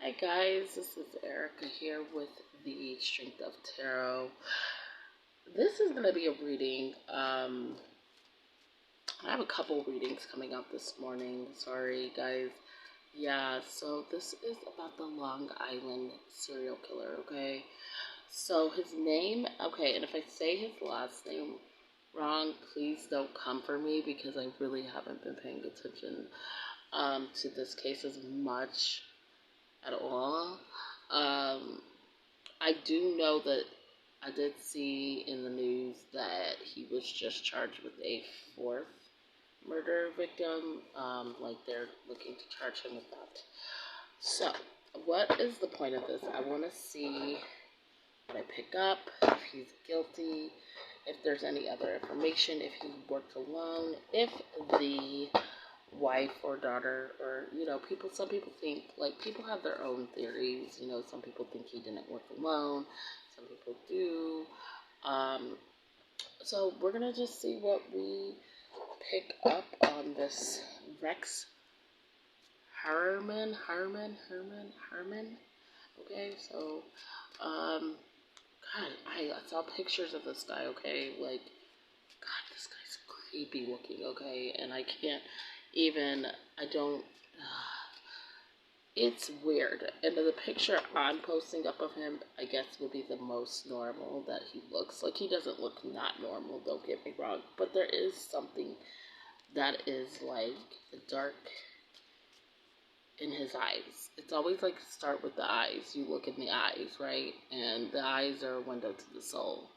Hi guys, this is Erica here with the Strength of Tarot. This is going to be a reading. I have a couple readings coming up this morning. Sorry guys. Yeah, so this is about the Long Island serial killer, okay? So his name, okay, and if I say his last name wrong, please don't come for me because I really haven't been paying attention to this case as much at all. Um, I do know that I did see in the news that he was just charged with a fourth murder victim. Like they're looking to charge him with that. So, what is the point of this? I want to see what I pick up, if he's guilty, if there's any other information, if he worked alone, if the wife or daughter or people, some people think, like, people have their own theories. Some people think he didn't work alone, some people do. So we're gonna just see what we pick up on this Rex Heuermann. Okay, so God, I saw pictures of this guy. Okay, like, God, this guy's creepy looking. Okay, and I can't even, I don't, it's weird. And the picture I'm posting up of him, I guess, would be the most normal that he looks. Like, he doesn't look not normal, don't get me wrong. But there is something that is, like, dark in his eyes. It's always, like, start with the eyes. You look in the eyes, right? And the eyes are a window to the soul.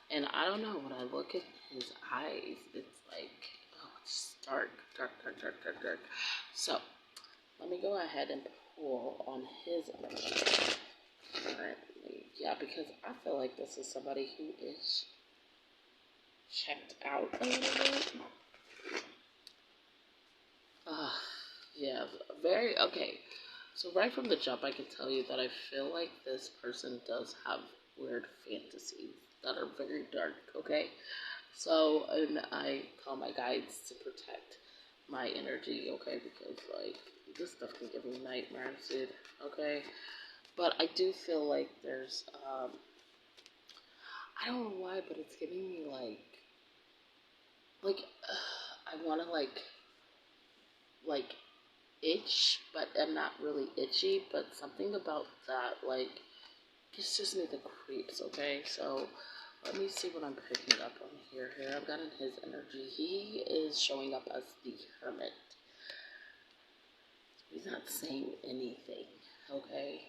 And I don't know, when I look at his eyes, it's like, oh, it's dark. So, let me go ahead and pull on his energy currently. Yeah, because I feel like this is somebody who is checked out a little bit. Yeah, very, okay. So right from the jump, I can tell you that I feel like this person does have weird fantasies that are very dark, okay? So, and I call my guides to protect my energy, okay? Because, like, this stuff can give me nightmares, dude, okay? But I do feel like there's, I don't know why, but it's giving me, I want to, like, itch, but I'm not really itchy, but something about that, like, gives just me the creeps, okay? So, let me see what I'm picking up on here. I've got in his energy. He is showing up as the Hermit. He's not saying anything, okay?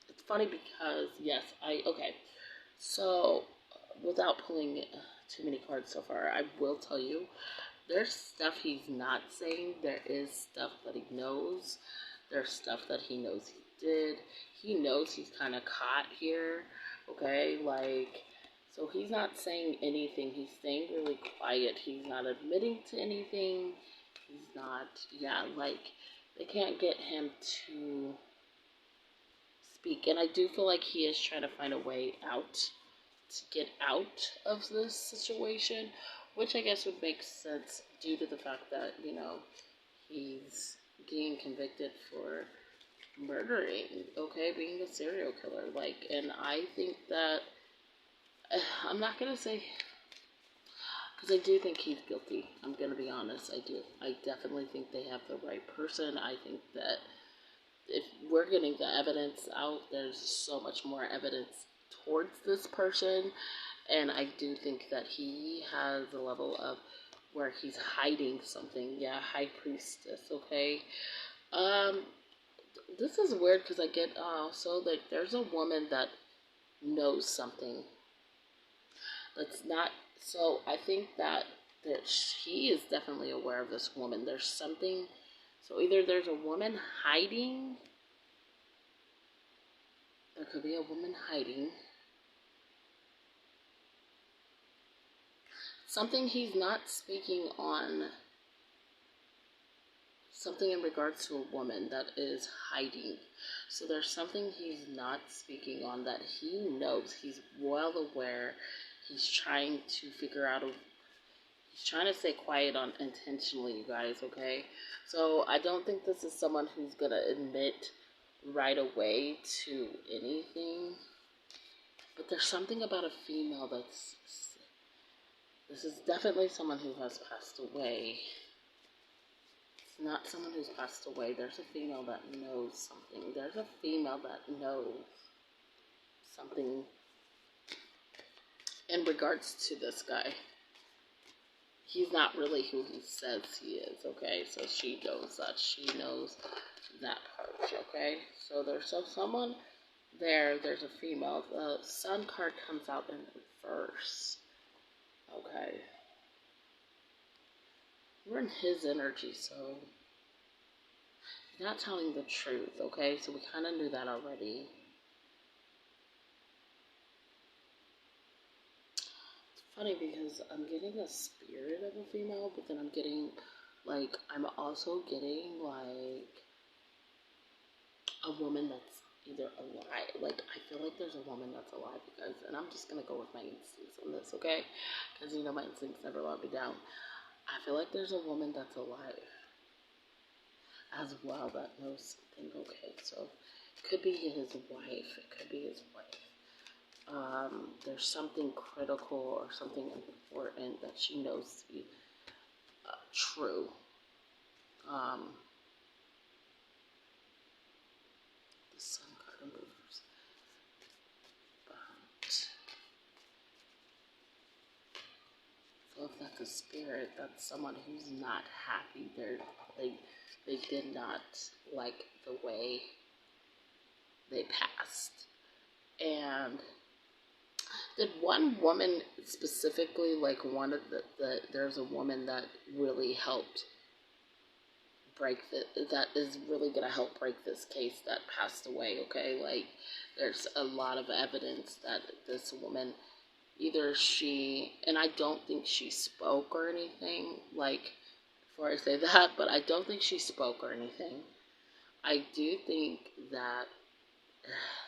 It's funny because, yes, okay. So, without pulling too many cards so far, I will tell you, there's stuff he's not saying. There is stuff that he knows. There's stuff that he knows he did. He knows he's kind of caught here, okay? Like, so he's not saying anything. He's staying really quiet. He's not admitting to anything. He's not, yeah, like, they can't get him to speak. And I do feel like he is trying to find a way out, to get out of this situation, which I guess would make sense due to the fact that, he's getting convicted for murdering, okay, being a serial killer. Like, and I think that, I'm not going to say, because I do think he's guilty. I'm going to be honest. I do. I definitely think they have the right person. I think that if we're getting the evidence out, there's so much more evidence towards this person. And I do think that he has a level of where he's hiding something. Yeah, high priestess, okay? This is weird because I get, so, like, there's a woman that knows something that's not, so I think that he is definitely aware of this woman. There's something, so either there's a woman hiding, there could be a woman hiding something he's not speaking on, something in regards to a woman that is hiding. So there's something he's not speaking on that he knows. He's well aware. He's trying to figure out He's trying to stay quiet on intentionally, you guys, okay? So I don't think this is someone who's going to admit right away to anything. But there's something about a female that's... This is definitely someone who has passed away. It's not someone who's passed away. There's a female that knows something. There's a female that knows something in regards to this guy. He's not really who he says he is, okay? So she knows that. She knows that part, okay? So there's someone there. There's a female. The Sun card comes out in reverse, okay? We're in his energy, so he's not telling the truth, okay? So we kind of knew that already. Funny because I'm getting a spirit of a female, but then I'm getting, like, I'm also getting, like, a woman that's either alive. Like, I feel like there's a woman that's alive, you guys, and I'm just going to go with my instincts on this, okay? Because, you know, my instincts never let me down. I feel like there's a woman that's alive as well that knows something, okay? So, it could be his wife. It could be his wife. There's something critical or something important that she knows to be true. The Sun card moves. But, so if that's a spirit, that's someone who's not happy. They did not like the way they passed. And did one woman specifically, like one of there's a woman that really helped break that is really gonna help break this case that passed away, okay? Like, there's a lot of evidence that this woman, either she, and I don't think she spoke or anything, like, before I say that, but I don't think she spoke or anything. I do think that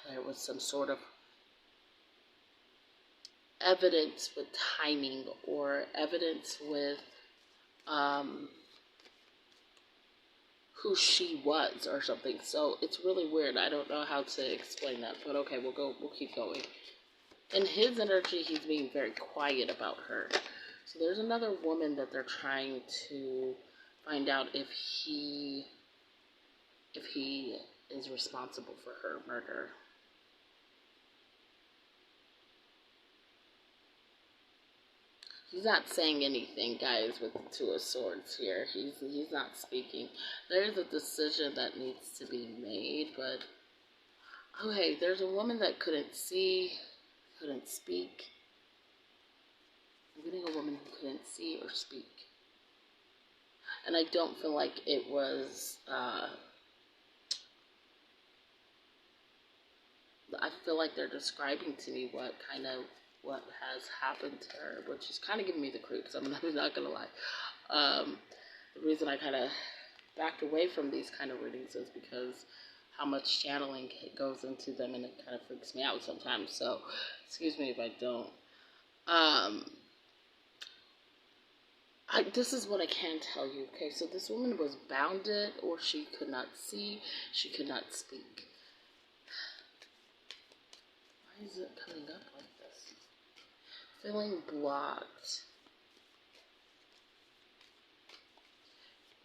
there was some sort of evidence with timing or evidence with who she was or something. So it's really weird. I don't know how to explain that, but okay, we'll keep going. In his energy, he's being very quiet about her. So there's another woman that they're trying to find out if he is responsible for her murder. He's not saying anything, guys, with the Two of Swords here. He's not speaking. There's a decision that needs to be made, but okay, there's a woman that couldn't see, couldn't speak. I'm getting a woman who couldn't see or speak. And I don't feel like it was, I feel like they're describing to me what has happened to her, which is kind of giving me the creeps. I'm not going to lie. The reason I kind of backed away from these kind of readings is because how much channeling goes into them, and it kind of freaks me out sometimes. So, excuse me if I don't. This is what I can tell you, okay? So this woman was bounded, or she could not see, she could not speak. Why is it coming up like this? Feeling blocked.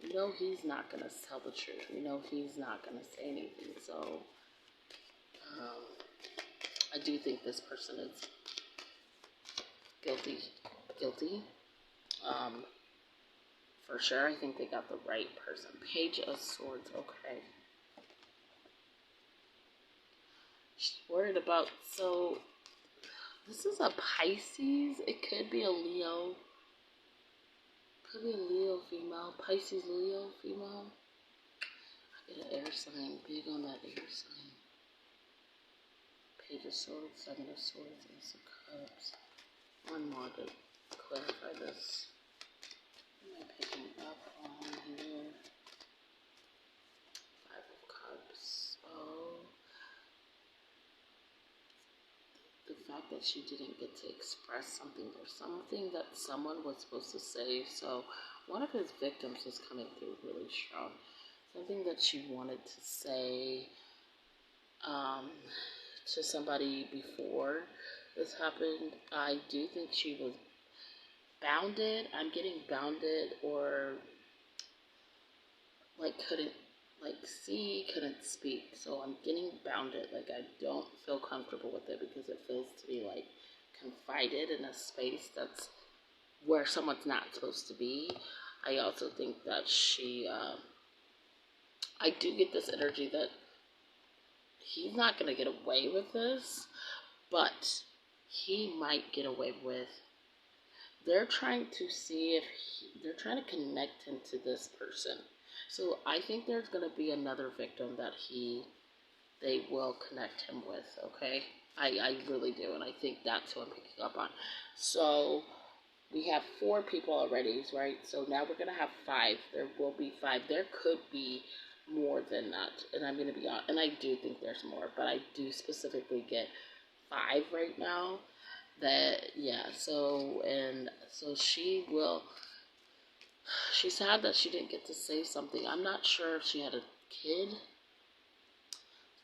We know he's not going to tell the truth. We know he's not going to say anything. So, I do think this person is guilty. For sure, I think they got the right person. Page of Swords, okay. She's worried about, so, this is a Pisces. It could be a Leo. Could be a Leo female. Pisces, Leo female. I get an air sign. Big on that air sign. Page of Swords, Seven of Swords, Ace of Cups. One more to clarify this. What am I picking up on here? Five of Cups. Oh. The fact fact that she didn't get to express something or something that someone was supposed to say. So one of his victims was coming through really strong. Something that she wanted to say um, to somebody before this happened. I do think she was bounded. I'm getting bounded or like couldn't like see, couldn't speak. So I'm getting bounded. Like I don't feel comfortable with it because it feels to me like confided in a space that's where someone's not supposed to be. I also think that I do get this energy that he's not going to get away with this, but he might get away with. They're trying to see if they're trying to connect him to this person. So I think there's going to be another victim that they will connect him with. Okay, I really do, and I think that's what I'm picking up on. So we have 4 people already, right? So now we're gonna have 5. There will be 5. There could be more than that, and I'm gonna be honest, and I do think there's more, but I do specifically get 5 right now. That yeah. So she will. She's sad that she didn't get to say something. I'm not sure if she had a kid.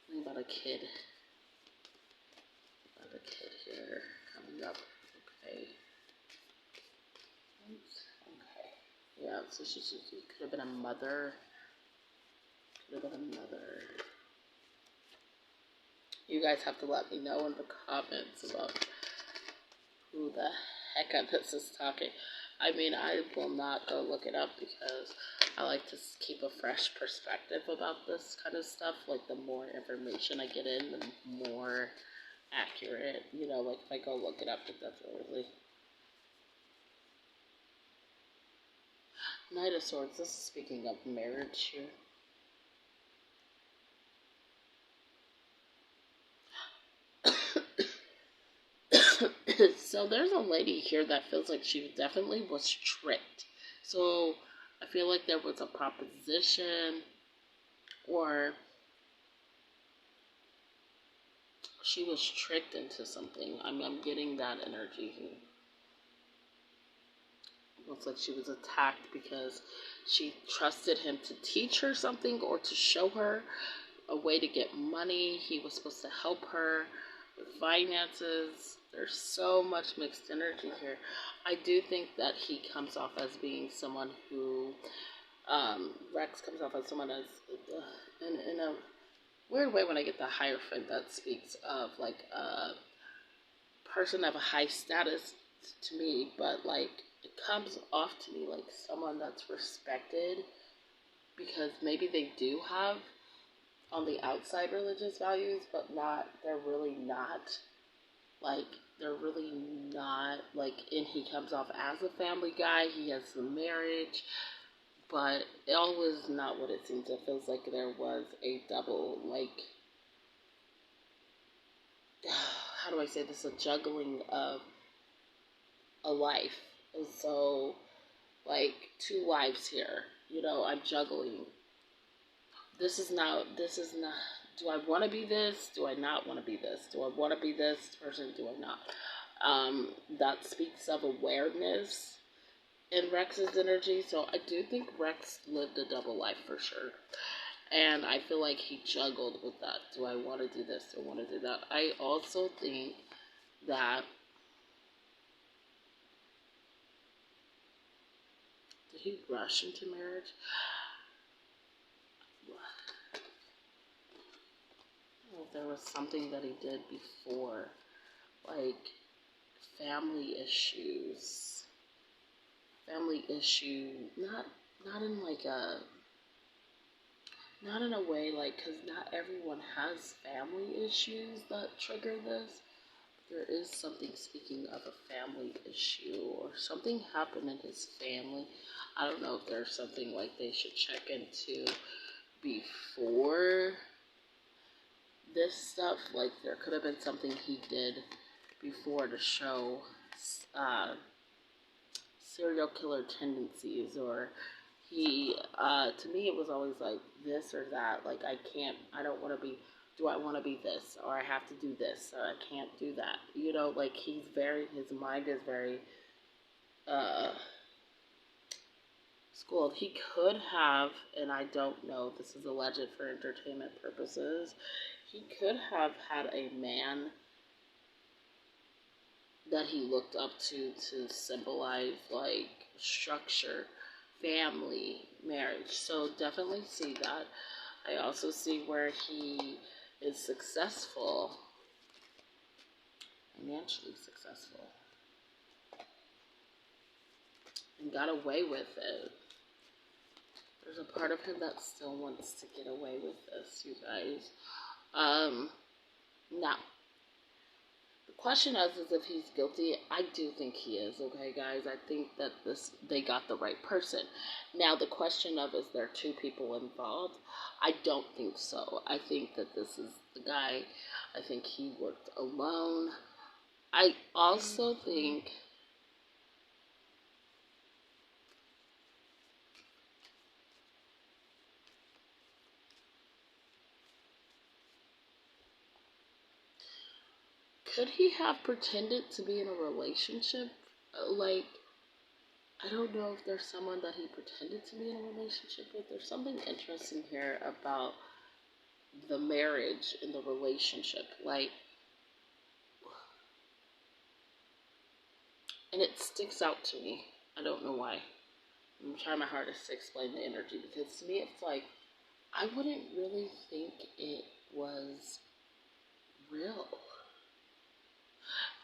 Something about a kid. About a kid here coming up. Okay. Okay. Yeah, so she could have been a mother. Could have been a mother. You guys have to let me know in the comments about who the heck this is talking. I mean, I will not go look it up because I like to keep a fresh perspective about this kind of stuff. Like, the more information I get in, the more accurate. You know, like, if I go look it up, it doesn't really. Knight of Swords, this is speaking of marriage here. So there's a lady here that feels like she definitely was tricked. So I feel like there was a proposition or she was tricked into something. I'm getting that energy here. It looks like she was attacked because she trusted him to teach her something or to show her a way to get money. He was supposed to help her with finances. There's so much mixed energy here. I do think that he comes off as being someone who, Rex comes off as someone as, in a weird way when I get the Hierophant that speaks of like a person of a high status to me, but like it comes off to me like someone that's respected because maybe they do have on the outside religious values, but they're really not, like, they're really not, like, and he comes off as a family guy, he has the marriage, but it was not what it seems. It feels like there was a double, like, how do I say this, a juggling of a life. And so, like, 2 wives here, I'm juggling. This is not, do I want to be this? Do I not want to be this? Do I want to be this person? Do I not? That speaks of awareness in Rex's energy. So I do think Rex lived a double life for sure. And I feel like he juggled with that. Do I want to do this? Do I want to do that? I also think that, did he rush into marriage? There was something that he did before, like family issues. Family issue, not in like a, not in a way like, because not everyone has family issues that trigger this. There is something speaking of a family issue or something happened in his family. I don't know if there's something like they should check into before this stuff. Like there could have been something he did before to show serial killer tendencies, or he to me it was always like this or that. Like I don't want to be do I want to be this, or I have to do this, or I can't do that. You know, like his mind is very uh, schooled. He could have, and I don't know, this is alleged for entertainment purposes, he could have had a man that he looked up to symbolize like structure, family, marriage. So definitely see that. I also see where he is successful, financially successful, and got away with it. There's a part of him that still wants to get away with this, you guys. Now, the question is if he's guilty. I do think he is, okay, guys? I think that they got the right person. Now, the question of is there two people involved? I don't think so. I think that this is the guy. I think he worked alone. I also think could he have pretended to be in a relationship? Like, I don't know if there's someone that he pretended to be in a relationship with. There's something interesting here about the marriage and the relationship. Like, and it sticks out to me. I don't know why. I'm trying my hardest to explain the energy because to me it's like, I wouldn't really think it was real.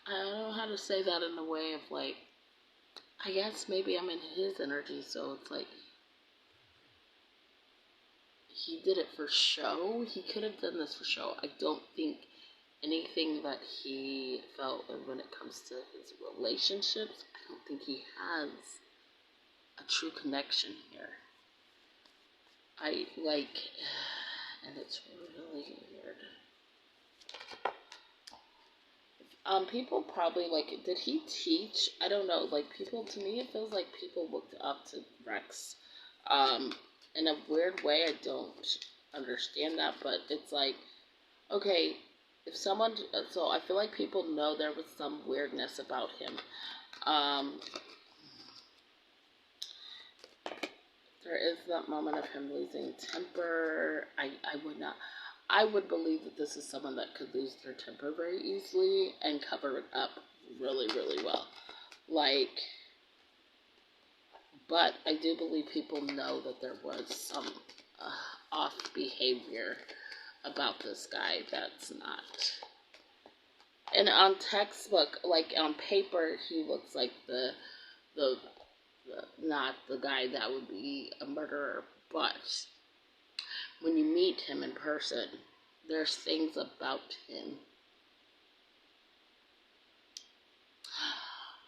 I don't know how to say that in a way of like, I guess maybe I'm in his energy, so it's like he did it for show. He could have done this for show. I don't think anything that he felt when it comes to his relationships, I don't think he has a true connection here. I like, and it's really weird. People probably like, did he teach? I don't know. Like, people, to me, it feels like people looked up to Rex. Um, in a weird way, I don't understand that, but it's like, okay, if someone, so I feel like people know there was some weirdness about him. Um, there is that moment of him losing temper. I would believe that this is someone that could lose their temper very easily and cover it up really, really well. Like, but I do believe people know that there was some off behavior about this guy that's not. And on textbook, like on paper, he looks like the not the guy that would be a murderer, but when you meet him in person, there's things about him.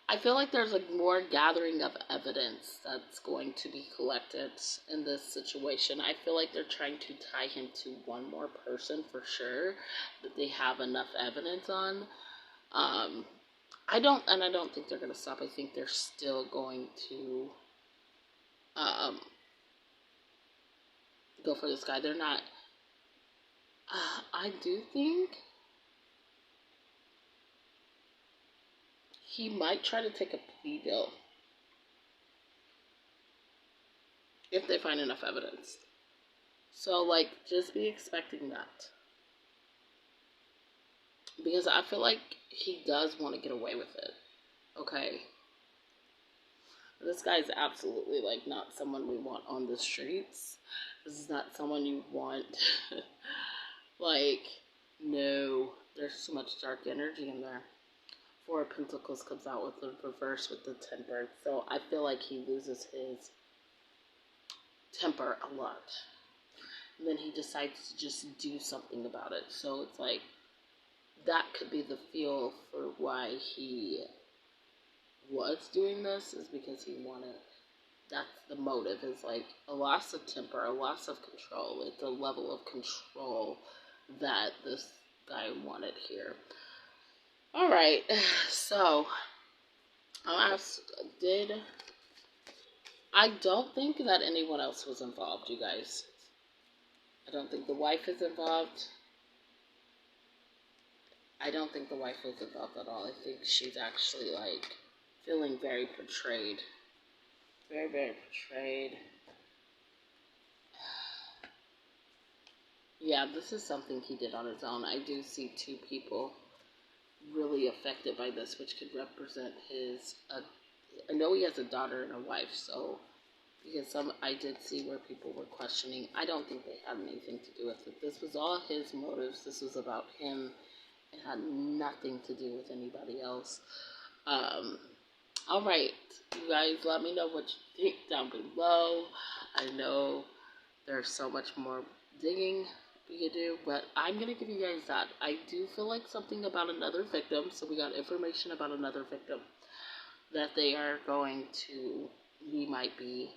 I feel like there's like more gathering of evidence that's going to be collected in this situation. I feel like they're trying to tie him to one more person for sure that they have enough evidence on. Um, I don't think they're gonna stop. I think they're still going to um, go for this guy. They're not. I do think he might try to take a plea deal if they find enough evidence. So, like, just be expecting that. Because I feel like he does want to get away with it. Okay? This guy is absolutely, like, not someone we want on the streets. This is not someone you want. Like, no. There's too much dark energy in there. Four of Pentacles comes out with the reverse with the temper. So I feel like he loses his temper a lot. And then he decides to just do something about it. So it's like, that could be the feel for why he was doing this, is because he wanted, that's the motive, is like a loss of temper, a loss of control. It's a level of control that this guy wanted here. Alright, so I'll ask, I don't think that anyone else was involved, you guys. I don't think the wife is involved. I don't think the wife was involved at all. I think she's actually like feeling very betrayed. Very, very betrayed. Yeah, this is something he did on his own. I do see two people really affected by this, which could represent his. I know he has a daughter and a wife, so because I did see where people were questioning. I don't think they had anything to do with it. This was all his motives. This was about him. It had nothing to do with anybody else. Um, all right, you guys, let me know what you think down below. I know there's so much more digging we could do, but I'm gonna give you guys that. I do feel like something about another victim. So we got information about another victim that they are going to. He might be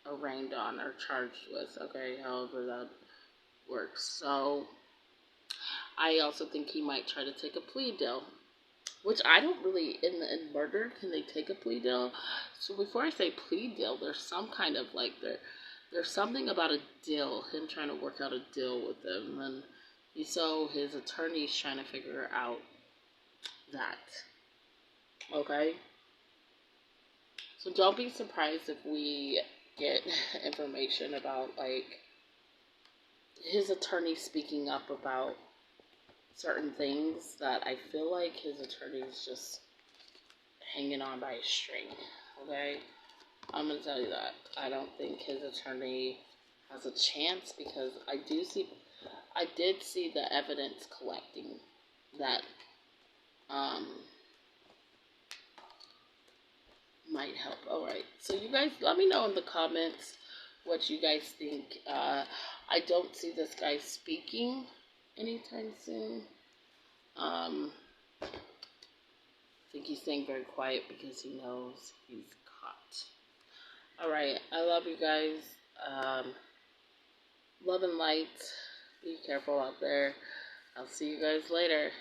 arraigned on or charged with. Okay, however that works. So I also think he might try to take a plea deal, which I don't really, in murder, can they take a plea deal? So before I say plea deal, there's some kind of like there's something about a deal, him trying to work out a deal with them, and so his attorney's trying to figure out that. Okay, so don't be surprised if we get information about like his attorney speaking up about certain things that I feel like his attorney is just hanging on by a string. Okay? I'm gonna tell you that. I don't think his attorney has a chance because I did see the evidence collecting that um might help. Alright. So you guys let me know in the comments what you guys think. I don't see this guy speaking anytime soon. I think he's staying very quiet because he knows he's caught. Alright, I love you guys. Love and light. Be careful out there. I'll see you guys later.